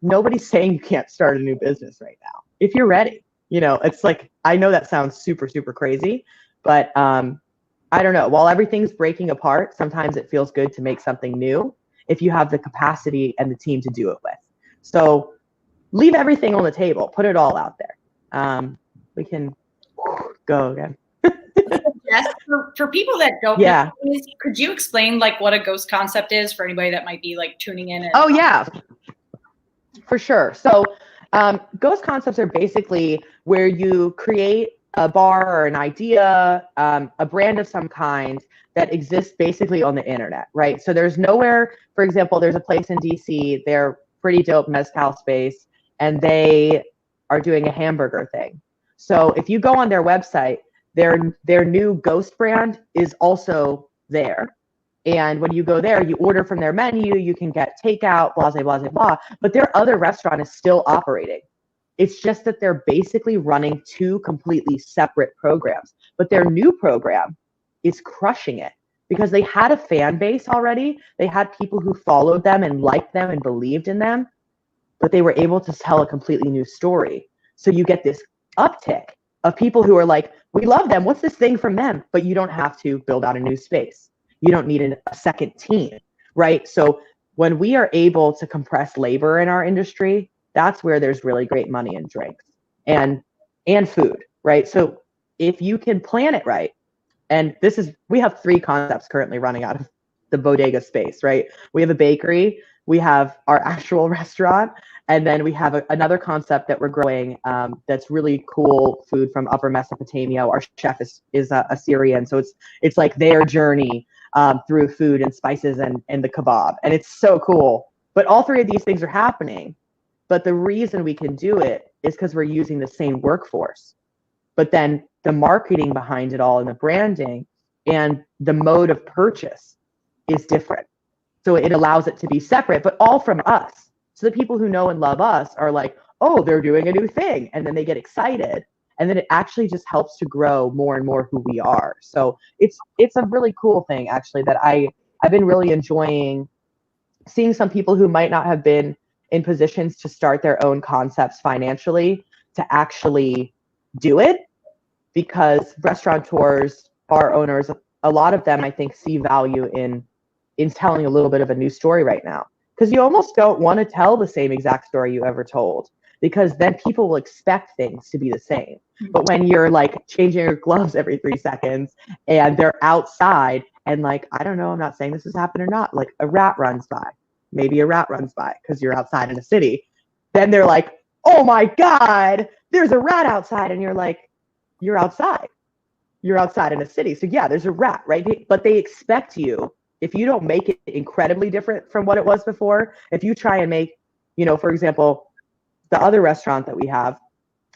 nobody's saying you can't start a new business right now if you're ready. It's like, I know that sounds super, super crazy, but I don't know. While everything's breaking apart, sometimes it feels good to make something new if you have the capacity and the team to do it with. So leave everything on the table, put it all out there. We can go again. Yes, for people that don't know, could you explain like what a ghost concept is for anybody that might be like tuning in? Oh yeah, for sure. So ghost concepts are basically where you create a bar or an idea, a brand of some kind that exists basically on the internet, right? So there's nowhere, for example, there's a place in DC, they're pretty dope mezcal space, and they are doing a hamburger thing. So if you go on their website, their new ghost brand is also there. And when you go there, you order from their menu, you can get takeout, blah, blah, blah, blah, but their other restaurant is still operating. It's just that they're basically running two completely separate programs. But their new program is crushing it because they had a fan base already. They had people who followed them and liked them and believed in them, but they were able to tell a completely new story. So you get this uptick of people who are like, we love them. What's this thing from them? But you don't have to build out a new space. You don't need a second team, right? So when we are able to compress labor in our industry, that's where there's really great money in drinks and food, right? So if you can plan it right, and we have 3 concepts currently running out of the bodega space, right? We have a bakery, we have our actual restaurant, and then we have another concept that we're growing that's really cool food from Upper Mesopotamia. Our chef is a Syrian, so it's like their journey through food and spices and the kebab, and it's so cool. But all 3 of these things are happening. But the reason we can do it is because we're using the same workforce. But then the marketing behind it all and the branding and the mode of purchase is different. So it allows it to be separate, but all from us. So the people who know and love us are like, oh, they're doing a new thing. And then they get excited. And then it actually just helps to grow more and more who we are. So it's a really cool thing, actually, that I've been really enjoying seeing some people who might not have been in positions to start their own concepts financially to actually do it, because restaurateurs, bar owners, a lot of them, I think, see value in telling a little bit of a new story right now, because you almost don't want to tell the same exact story you ever told, because then people will expect things to be the same. But when you're like changing your gloves every 3 seconds and they're outside and like, I don't know, I'm not saying this has happened or not, like a rat runs by, maybe a rat runs by because you're outside in a city, then they're like, oh my God, there's a rat outside. And you're like, you're outside. you're outside in a city. So yeah, there's a rat, right? But they expect you, if you don't make it incredibly different from what it was before, if you try and make, for example, the other restaurant that we have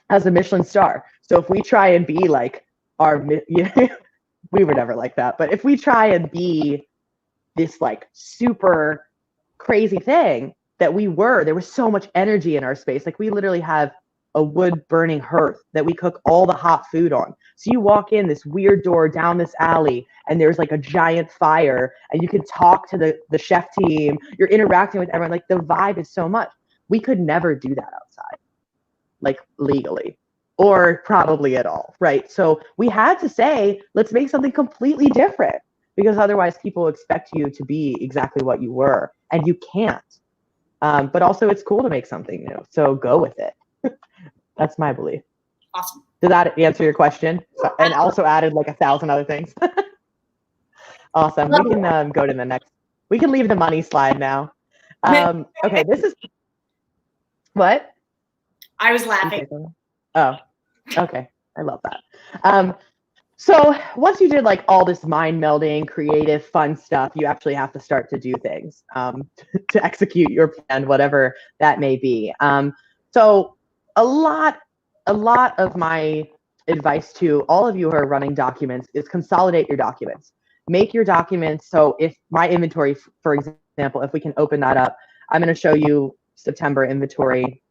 has a Michelin star. So if we try and be like we were never like that. But if we try and be this like super crazy thing that there was so much energy in our space. Like we literally have a wood burning hearth that we cook all the hot food on. So you walk in this weird door down this alley and there's like a giant fire and you can talk to the chef team. You're interacting with everyone. Like the vibe is so much. We could never do that outside, like legally, or probably at all, right? So we had to say, let's make something completely different, because otherwise people expect you to be exactly what you were, and you can't. But also it's cool to make something new, so go with it. That's my belief. Awesome. Did that answer your question? And also added like 1,000 other things. Awesome. We can go to the next. We can leave the money slide now. Okay, this is what? I was laughing. Oh, okay. I love that. So once you did like all this mind melding, creative, fun stuff, you actually have to start to do things to execute your plan, whatever that may be. So a lot of my advice to all of you who are running documents is consolidate your documents. Make your documents. So if my inventory, for example, if we can open that up, I'm going to show you September inventory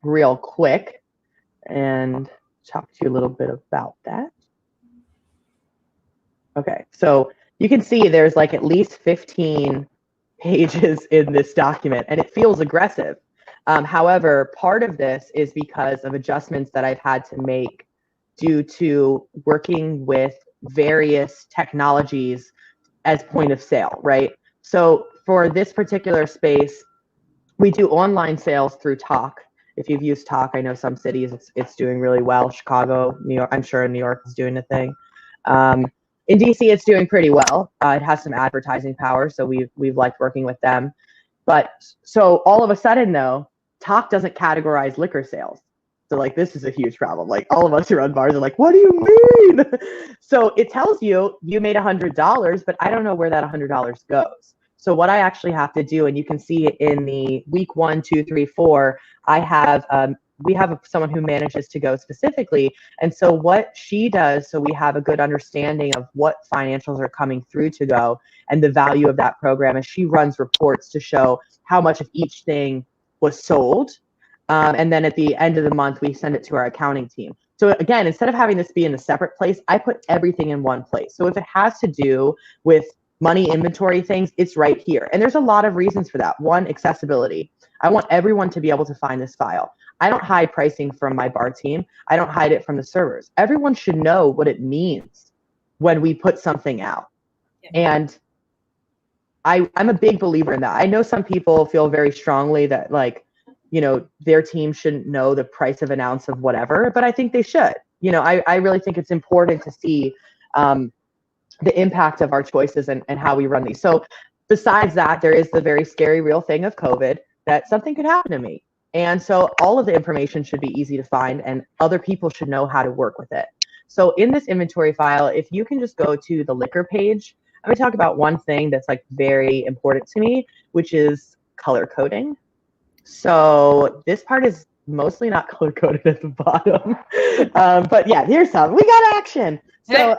real quick and talk to you a little bit about that. Okay, so you can see there's like at least 15 pages in this document, and it feels aggressive. However, part of this is because of adjustments that I've had to make due to working with various technologies as point of sale, right? So for this particular space, we do online sales through Talk. If you've used Talk, I know some cities it's doing really well. Chicago, New York, I'm sure New York is doing a thing. In DC, it's doing pretty well. It has some advertising power, so we've liked working with them. But so all of a sudden, though, Talk doesn't categorize liquor sales. So like this is a huge problem. Like all of us who run bars are like, what do you mean? So it tells you made $100, but I don't know where that $100 goes. So what I actually have to do, and you can see it in the week 1, 2, 3, 4, I have we have someone who manages to go specifically. And so what she does, so we have a good understanding of what financials are coming through to go and the value of that program, is she runs reports to show how much of each thing was sold. And then at the end of the month, we send it to our accounting team. So again, instead of having this be in a separate place, I put everything in one place. So if it has to do with money inventory things, it's right here. And there's a lot of reasons for that. One, accessibility. I want everyone to be able to find this file. I don't hide pricing from my bar team. I don't hide it from the servers. Everyone should know what it means when we put something out. Yeah. And I'm a big believer in that. I know some people feel very strongly that like, their team shouldn't know the price of an ounce of whatever, but I think they should. I really think it's important to see the impact of our choices and how we run these. So besides that, there is the very scary real thing of COVID, that something could happen to me. And so all of the information should be easy to find, and other people should know how to work with it. So in this inventory file, if you can just go to the liquor page, I'm going to talk about one thing that's like very important to me, which is color coding. So this part is mostly not color coded at the bottom, but yeah, here's some. We got action. So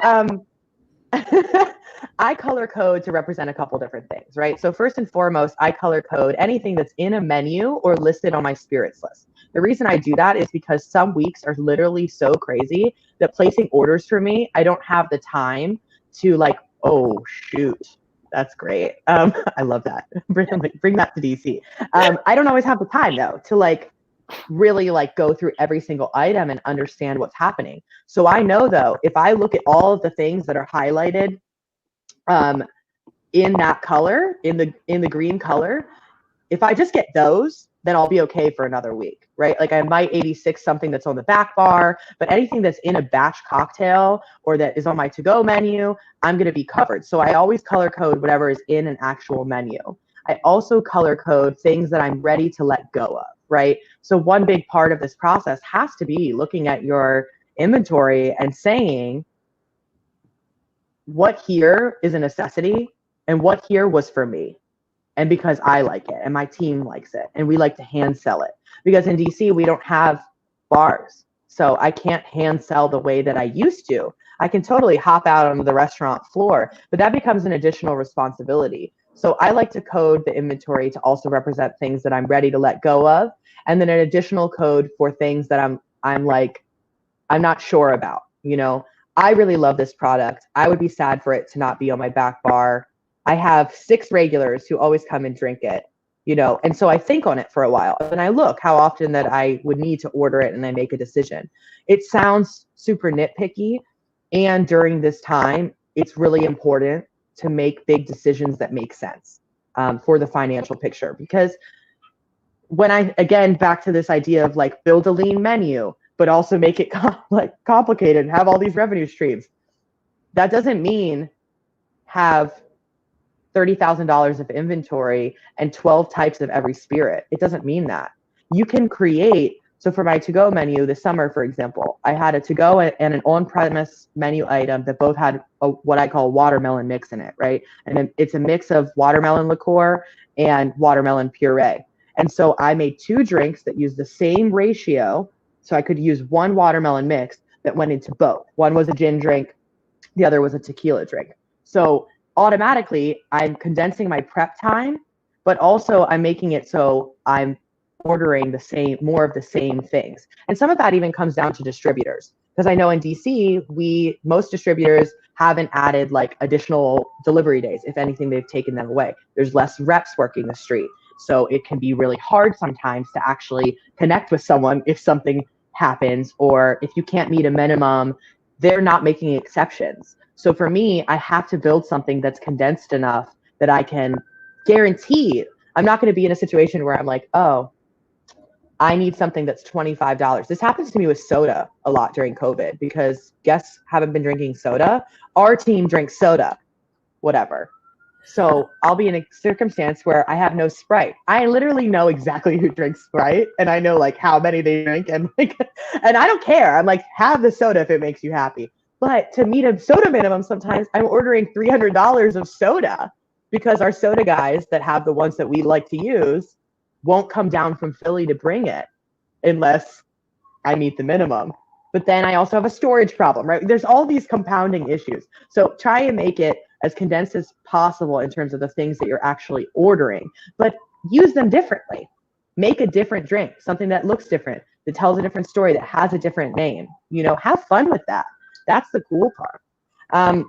I color code to represent a couple different things, right? So first and foremost, I color code anything that's in a menu or listed on my spirits list. The reason I do that is because some weeks are literally so crazy that placing orders for me, I don't have the time to like, oh shoot, that's great. I love that. Bring that to DC. I don't always have the time though to like really like go through every single item and understand what's happening. So I know though, if I look at all of the things that are highlighted in that color, in the green color, if I just get those, then I'll be okay for another week, right? Like I might 86 something that's on the back bar, but anything that's in a batch cocktail or that is on my to-go menu, I'm going to be covered. So I always color code whatever is in an actual menu. I also color code things that I'm ready to let go of, right? So one big part of this process has to be looking at your inventory and saying, what here is a necessity and what here was for me. And because I like it and my team likes it and we like to hand sell it. Because in DC, we don't have bars. So I can't hand sell the way that I used to. I can totally hop out onto the restaurant floor, but that becomes an additional responsibility. So I like to code the inventory to also represent things that I'm ready to let go of. And then an additional code for things that I'm like, I'm not sure about. You know, I really love this product. I would be sad for it to not be on my back bar. I have 6 regulars who always come and drink it, you know, and so I think on it for a while and I look how often that I would need to order it and I make a decision. It sounds super nitpicky. And during this time, it's really important to make big decisions that make sense for the financial picture. Because when again, back to this idea of like build a lean menu, but also make it complicated and have all these revenue streams. That doesn't mean have $30,000 of inventory and 12 types of every spirit. It doesn't mean that. You can create, so for my to-go menu this summer, for example, I had a to-go and an on-premise menu item that both had what I call watermelon mix in it, right? And it's a mix of watermelon liqueur and watermelon puree. And so I made 2 drinks that use the same ratio. So I could use one watermelon mix that went into both. One was a gin drink, the other was a tequila drink. So automatically I'm condensing my prep time, but also I'm making it so I'm ordering more of the same things. And some of that even comes down to distributors. Because I know in DC, most distributors haven't added like additional delivery days. If anything, they've taken them away. There's less reps working the street. So it can be really hard sometimes to actually connect with someone if something happens, or if you can't meet a minimum, they're not making exceptions. So for me, I have to build something that's condensed enough that I can guarantee I'm not going to be in a situation where I'm like, oh, I need something that's $25. This happens to me with soda a lot during COVID because guests haven't been drinking soda. Our team drinks soda, whatever. So I'll be in a circumstance where I have no Sprite. I literally know exactly who drinks Sprite and I know like how many they drink and like, and I don't care. I'm like, have the soda if it makes you happy. But to meet a soda minimum, sometimes I'm ordering $300 of soda because our soda guys that have the ones that we like to use won't come down from Philly to bring it unless I meet the minimum. But then I also have a storage problem, right? There's all these compounding issues. So try and make it as condensed as possible in terms of the things that you're actually ordering, but use them differently. Make a different drink, something that looks different, that tells a different story, that has a different name. You know, have fun with that. That's the cool part.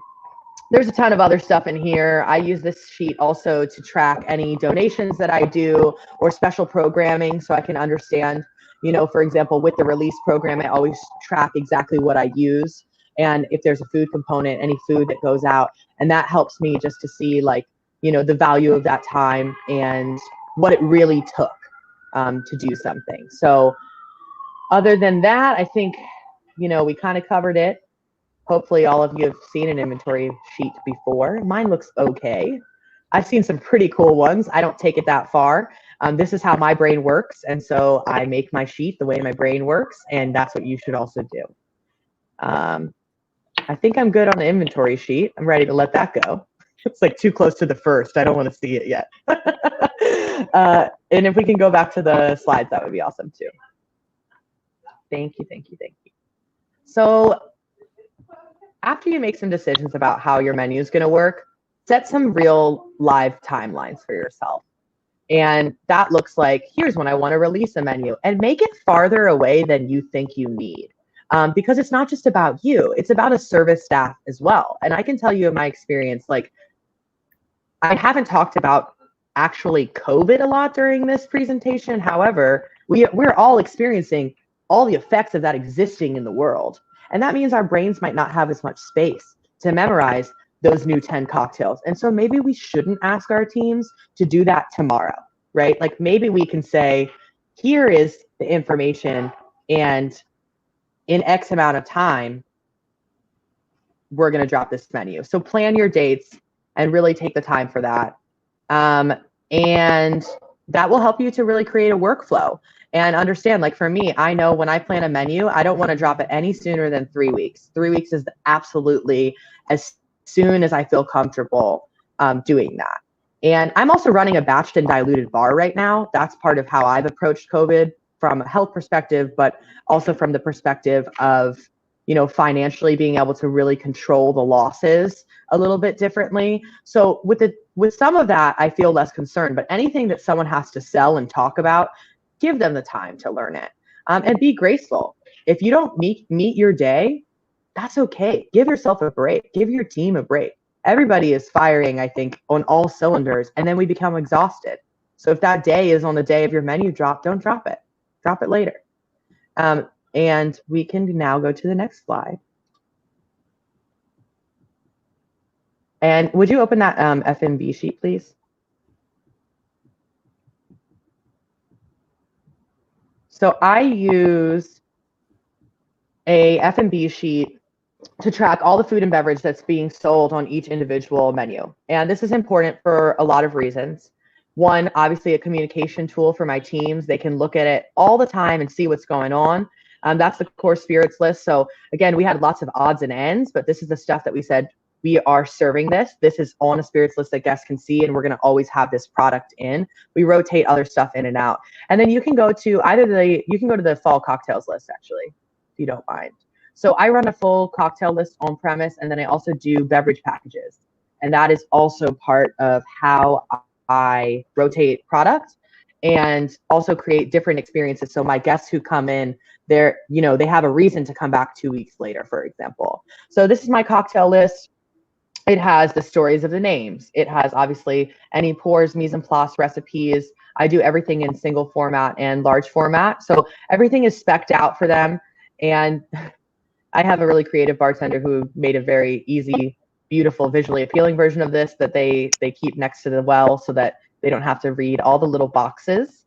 There's a ton of other stuff in here. I use this sheet also to track any donations that I do or special programming so I can understand, you know, for example, with the release program, I always track exactly what I use. And if there's a food component, any food that goes out, and that helps me just to see like, you know, the value of that time and what it really took to do something. So other than that, I think, you know, we kind of covered it. Hopefully all of you have seen an inventory sheet before. Mine looks okay. I've seen some pretty cool ones. I don't take it that far. This is how my brain works. And so I make my sheet the way my brain works. And that's what you should also do. I think I'm good on the inventory sheet. I'm ready to let that go. It's like too close to the first. I don't want to see it yet. And if we can go back to the slides, that would be awesome too. Thank you, thank you, thank you. So after you make some decisions about how your menu is going to work, set some real live timelines for yourself. And that looks like, here's when I want to release a menu, and make it farther away than you think you need. Because it's not just about you, it's about a service staff as well. And I can tell you in my experience, like, I haven't talked about actually COVID a lot during this presentation. However, we're all experiencing all the effects of that existing in the world. And that means our brains might not have as much space to memorize those new 10 cocktails. And so maybe we shouldn't ask our teams to do that tomorrow, right? Like maybe we can say, here is the information, and in X amount of time, we're going to drop this menu. So plan your dates and really take the time for that. And that will help you to really create a workflow and understand, like for me, I know when I plan a menu, I don't want to drop it any sooner than 3 weeks. 3 weeks is absolutely as soon as I feel comfortable doing that. And I'm also running a batched and diluted bar right now. That's part of how I've approached COVID from a health perspective, but also from the perspective of, financially being able to really control the losses a little bit differently. So with some of that, I feel less concerned, but anything that someone has to sell and talk about, give them the time to learn it, and be graceful. If you don't meet your day, that's okay. Give yourself a break. Give your team a break. Everybody is firing, I think, on all cylinders, and then we become exhausted. So if that day is on the day of your menu drop, don't drop it. Drop it later. And we can now go to the next slide. And would you open that FMB sheet, please? So I use a FMB sheet to track all the food and beverage that's being sold on each individual menu. And this is important for a lot of reasons. One, obviously a communication tool for my teams. They can look at it all the time and see what's going on. That's the core spirits list. So again, we had lots of odds and ends, but this is the stuff that we said, we are serving this. This is on a spirits list that guests can see, and we're going to always have this product in. We rotate other stuff in and out. And then you can go to the fall cocktails list, actually, if you don't mind. So I run a full cocktail list on premise, and then I also do beverage packages. And that is also part of how I rotate product and also create different experiences. So my guests who come in, they have a reason to come back 2 weeks later, for example. So this is my cocktail list. It has the stories of the names. It has obviously any pours, mise en place, recipes. I do everything in single format and large format. So everything is spec'd out for them. And I have a really creative bartender who made a very easy, beautiful, visually appealing version of this that they keep next to the well so that they don't have to read all the little boxes.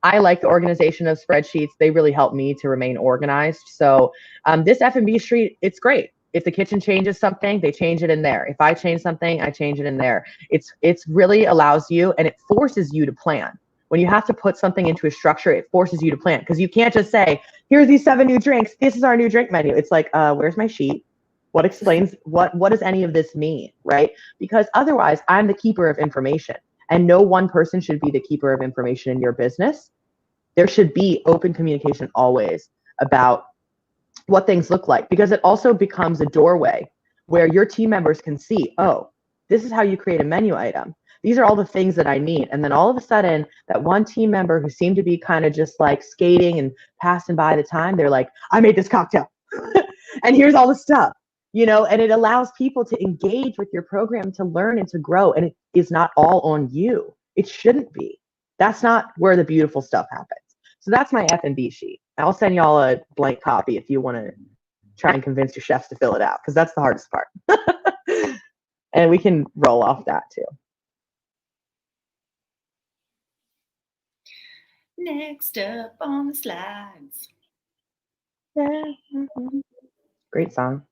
I like the organization of spreadsheets. They really help me to remain organized. So this F&B sheet, it's great. If the kitchen changes something, they change it in there. If I change something, I change it in there. It's really allows you, and it forces you to plan. When you have to put something into a structure, it forces you to plan, because you can't just say, here's these 7 new drinks. This is our new drink menu. It's like, where's my sheet? What explains, what does any of this mean, right? Because otherwise, I'm the keeper of information, and no one person should be the keeper of information in your business. There should be open communication always about what things look like, because it also becomes a doorway where your team members can see, oh, this is how you create a menu item. These are all the things that I need. And then all of a sudden, that one team member who seemed to be kind of just like skating and passing by the time, they're like, I made this cocktail and here's all the stuff, and it allows people to engage with your program, to learn and to grow. And it is not all on you. It shouldn't be. That's not where the beautiful stuff happens. So that's my F&B sheet. I'll send y'all a blank copy if you want to try and convince your chefs to fill it out, because that's the hardest part. And we can roll off that too. Next up on the slides. Yeah. Great song.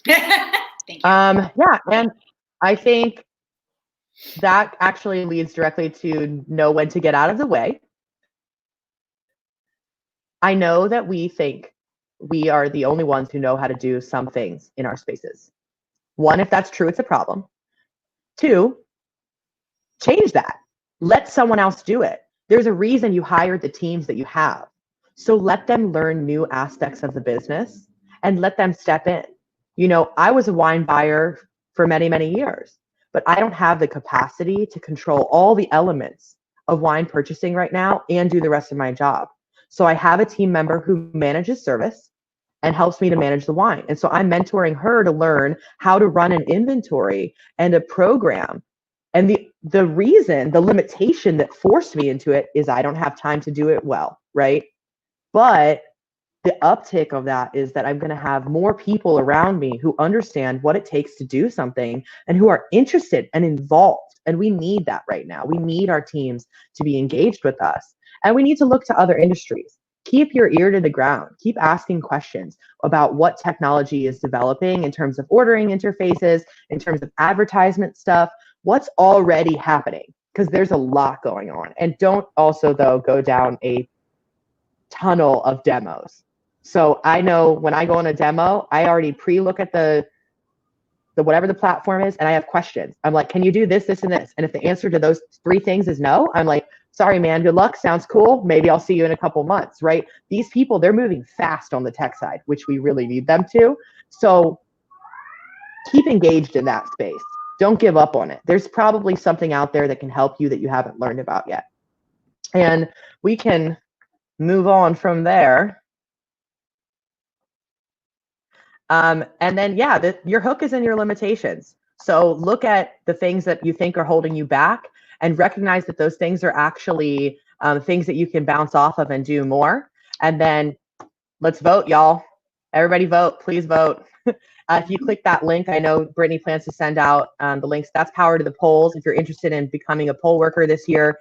Thank you. Yeah, and I think that actually leads directly to know when to get out of the way. I know that we think we are the only ones who know how to do some things in our spaces. One, if that's true, it's a problem. Two, change that. Let someone else do it. There's a reason you hired the teams that you have. So let them learn new aspects of the business and let them step in. I was a wine buyer for many, many years, but I don't have the capacity to control all the elements of wine purchasing right now and do the rest of my job. So I have a team member who manages service and helps me to manage the wine. And so I'm mentoring her to learn how to run an inventory and a program. And the limitation that forced me into it is I don't have time to do it well, right? But the uptick of that is that I'm going to have more people around me who understand what it takes to do something and who are interested and involved. And we need that right now. We need our teams to be engaged with us. And we need to look to other industries. Keep your ear to the ground. Keep asking questions about what technology is developing in terms of ordering interfaces, in terms of advertisement stuff, what's already happening, because there's a lot going on. And don't also, though, go down a tunnel of demos. So I know when I go on a demo, I already pre-look at the whatever the platform is, and I have questions. I'm like, can you do this, this, and this? And if the answer to those 3 things is no, I'm like, sorry, man, good luck. Sounds cool. Maybe I'll see you in a couple months, right? These people, they're moving fast on the tech side, which we really need them to. So keep engaged in that space. Don't give up on it. There's probably something out there that can help you that you haven't learned about yet. And we can move on from there. And then, yeah, your hook is in your limitations. So look at the things that you think are holding you back and recognize that those things are actually things that you can bounce off of and do more. And then let's vote, y'all. Everybody vote. Please vote. If you click that link, I know Brittany plans to send out the links. That's Power to the Polls. If you're interested in becoming a poll worker this year,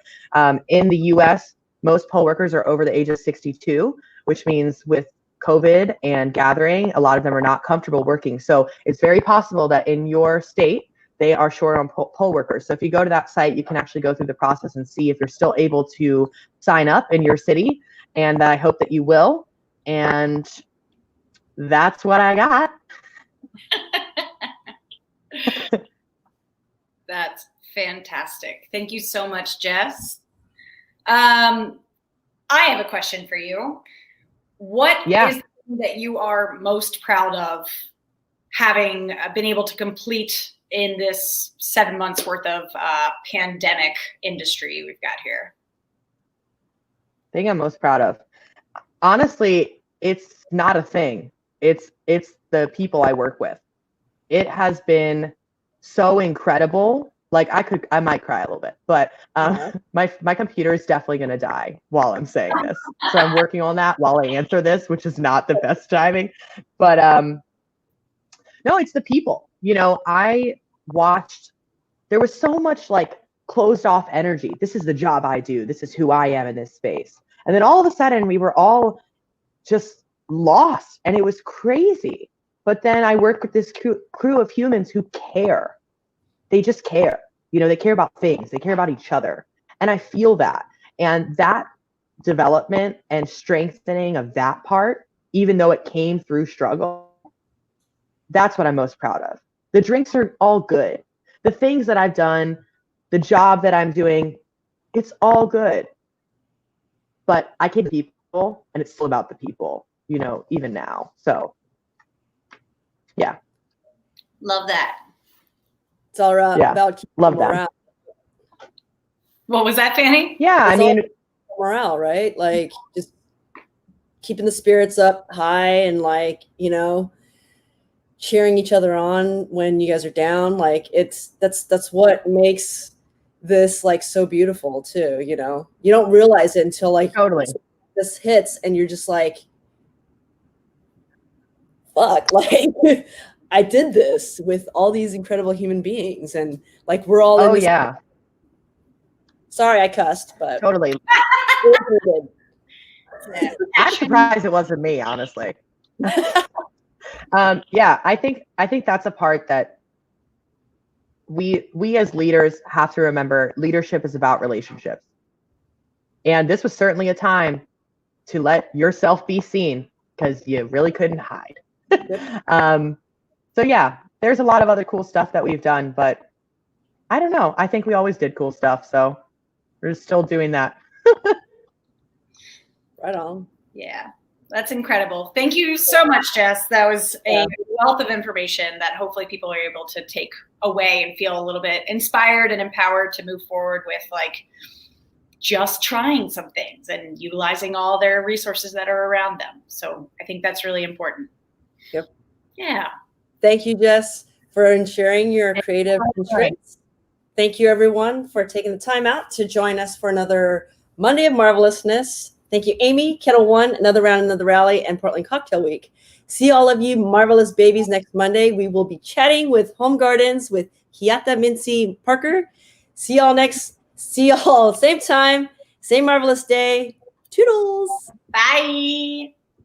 in the US, most poll workers are over the age of 62, which means with COVID and gathering, a lot of them are not comfortable working. So it's very possible that in your state, they are short on poll workers. So if you go to that site, you can actually go through the process and see if you're still able to sign up in your city. And I hope that you will. And that's what I got. That's fantastic. Thank you so much, Jess. I have a question for you. What is the thing that you are most proud of having been able to complete in this 7 months worth of pandemic industry we've got here? Thing I'm most proud of. Honestly, it's not a thing. It's the people I work with. It has been so incredible. Like I might cry a little bit, but my computer is definitely going to die while I'm saying this. So I'm working on that while I answer this, which is not the best timing. But no, it's the people. You know, I watched, there was so much like closed off energy. This is the job I do. This is who I am in this space. And then all of a sudden we were all just lost and it was crazy. But then I work with this crew of humans who care. They just care. You know, they care about things. They care about each other. And I feel that. And that development and strengthening of that part, even though it came through struggle, that's what I'm most proud of. The drinks are all good. The things that I've done, the job that I'm doing, it's all good. But I came to people, and it's still about the people, you know, even now. So, yeah. Love that. It's all right about love morale. That. What was that, Fanny? Yeah, It's I mean, morale, right? Like just keeping the spirits up high and like, you know, cheering each other on when you guys are down. Like that's what makes this like so beautiful too, you know. You don't realize it until like totally this hits and you're just like, fuck, like I did this with all these incredible human beings and like we're all in this. Yeah. Sorry I cussed, but totally. I'm surprised it wasn't me, honestly. Yeah, I think that's a part that we as leaders have to remember. Leadership is about relationships. And this was certainly a time to let yourself be seen because you really couldn't hide. So yeah, there's a lot of other cool stuff that we've done, but I don't know. I think we always did cool stuff. So we're still doing that. Right on. Yeah, that's incredible. Thank you so much, Jess. That was a wealth of information that hopefully people are able to take away and feel a little bit inspired and empowered to move forward with like just trying some things and utilizing all their resources that are around them. So I think that's really important. Yep. Yeah. Thank you, Jess, for sharing your creative constraints. Thank you, everyone, for taking the time out to join us for another Monday of Marvelousness. Thank you, Amie, Ketel One, another round, another rally, and Portland Cocktail Week. See all of you marvelous babies next Monday. We will be chatting with Home Gardens with Hiata Mincy Parker. See y'all same time, same marvelous day. Toodles. Bye.